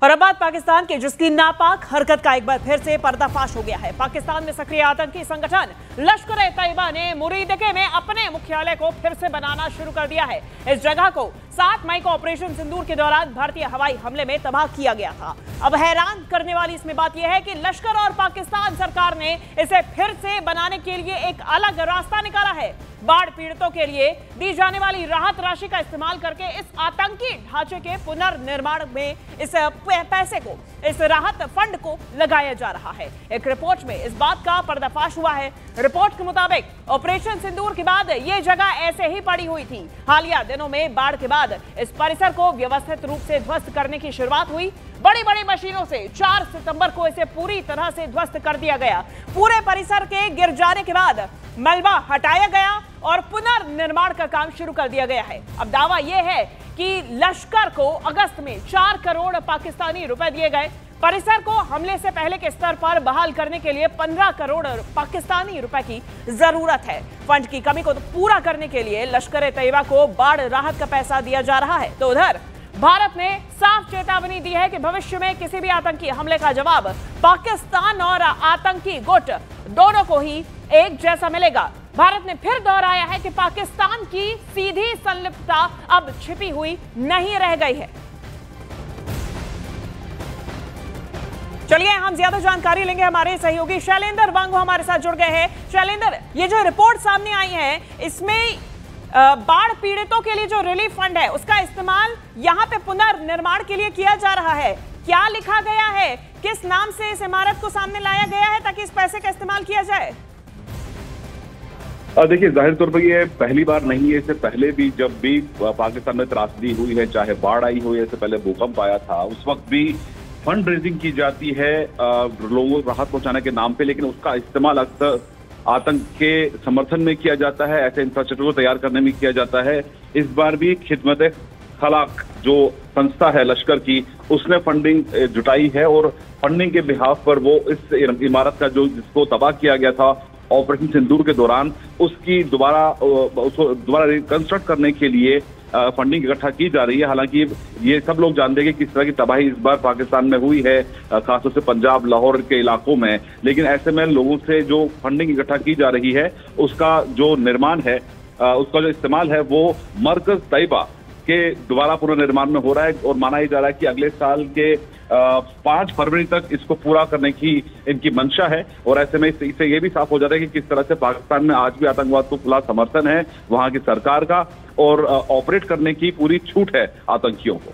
और अब बात पाकिस्तान के, जिसकी नापाक हरकत का एक बार फिर से पर्दाफाश हो गया है। पाकिस्तान में सक्रिय आतंकी संगठन लश्कर-ए-तैयबा ने मुरीदके में अपने मुख्यालय को फिर से बनाना शुरू कर दिया है। इस जगह को 7 मई को ऑपरेशन सिंदूर के दौरान भारतीय हवाई हमले में तबाह किया गया था। अब हैरान करने वाली इसमें बात यह है कि लश्कर और पाकिस्तान सरकार ने इसे फिर से बनाने के लिए एक अलग रास्ता निकाला है। बाढ़ पीड़ितों के लिए दी जाने वाली राहत राशि का इस्तेमाल करके इस आतंकी ढांचे के पुनर्निर्माण में इस पैसे को, इस राहत फंड को लगाया जा रहा है। एक रिपोर्ट में इस बात का पर्दाफाश हुआ है। रिपोर्ट के मुताबिक ऑपरेशन सिंदूर के बाद यह जगह ऐसे ही पड़ी हुई थी। हालिया दिनों में बाढ़ के बाद इस परिसर को व्यवस्थित रूप से ध्वस्त करने की शुरुआत हुई। बड़ी बड़ी मशीनों से 4 सितंबर को इसे पूरी तरह से ध्वस्त कर दिया गया। पूरे परिसर के गिर जाने के बाद मलबा हटाया गया और पुनर्निर्माण का काम शुरू कर दिया गया है। अब दावा यह है कि लश्कर को अगस्त में 4 करोड़ पाकिस्तानी रुपए दिए गए। परिसर को हमले से पहले के स्तर पर बहाल करने के लिए 15 करोड़ पाकिस्तानी रुपए की जरूरत है। फंड की कमी को पूरा करने के लिए लश्कर-ए-तैयबा को बाढ़ राहत का पैसा दिया जा रहा है। तो उधर भारत ने साफ चेतावनी दी है कि भविष्य में किसी भी आतंकी हमले का जवाब पाकिस्तान और आतंकी गुट दोनों को ही एक जैसा मिलेगा। भारत ने फिर दोहराया है कि पाकिस्तान की सीधी संलिप्तता अब छिपी हुई नहीं रह गई है। चलिए हम ज्यादा जानकारी लेंगे, हमारे सहयोगी शैलेंद्र वांगो हमारे साथ जुड़ गए हैं। शैलेंद्र, ये जो रिपोर्ट सामने आई है, इसमें बाढ़ पीड़ितों के लिए जो रिलीफ फंड है उसका इस्तेमाल यहां पे पुनर्निर्माण के लिए किया जा रहा है। क्या लिखा गया है, किस नाम से इस इमारत को सामने लाया गया है ताकि इस पैसे का इस्तेमाल किया जाए? देखिए, जाहिर तौर पर ये पहली बार नहीं है। इससे पहले भी जब भी पाकिस्तान में त्रासदी हुई है, चाहे बाढ़ आई हो या इससे पहले भूकंप आया था, उस वक्त भी फंड रेजिंग की जाती है लोगों को राहत पहुंचाने के नाम पे, लेकिन उसका इस्तेमाल अक्सर आतंक के समर्थन में किया जाता है, ऐसे इंफ्रास्ट्रक्चर को तैयार करने में किया जाता है। इस बार भी खिदमत खलाक जो संस्था है लश्कर की, उसने फंडिंग जुटाई है और फंडिंग के बिहाफ पर वो इस इमारत का जो जिसको तबाह किया गया था ऑपरेशन सिंदूर के दौरान, उसकी दोबारा रिकंस्ट्रक्ट करने के लिए फंडिंग इकट्ठा की जा रही है। हालांकि ये सब लोग जानते हैं कि किस तरह की तबाही इस बार पाकिस्तान में हुई है, खासतौर से पंजाब, लाहौर के इलाकों में। लेकिन ऐसे में लोगों से जो फंडिंग इकट्ठा की जा रही है, उसका जो निर्माण है, उसका जो इस्तेमाल है, वो मरकज तैयबा के दोबारा पुनर्निर्माण में हो रहा है और माना ही जा रहा है कि अगले साल के 5 फरवरी तक इसको पूरा करने की इनकी मंशा है। और ऐसे में इससे ये भी साफ हो जाता है कि किस तरह से पाकिस्तान में आज भी आतंकवाद को खुला समर्थन है वहां की सरकार का, और ऑपरेट करने की पूरी छूट है आतंकियों को।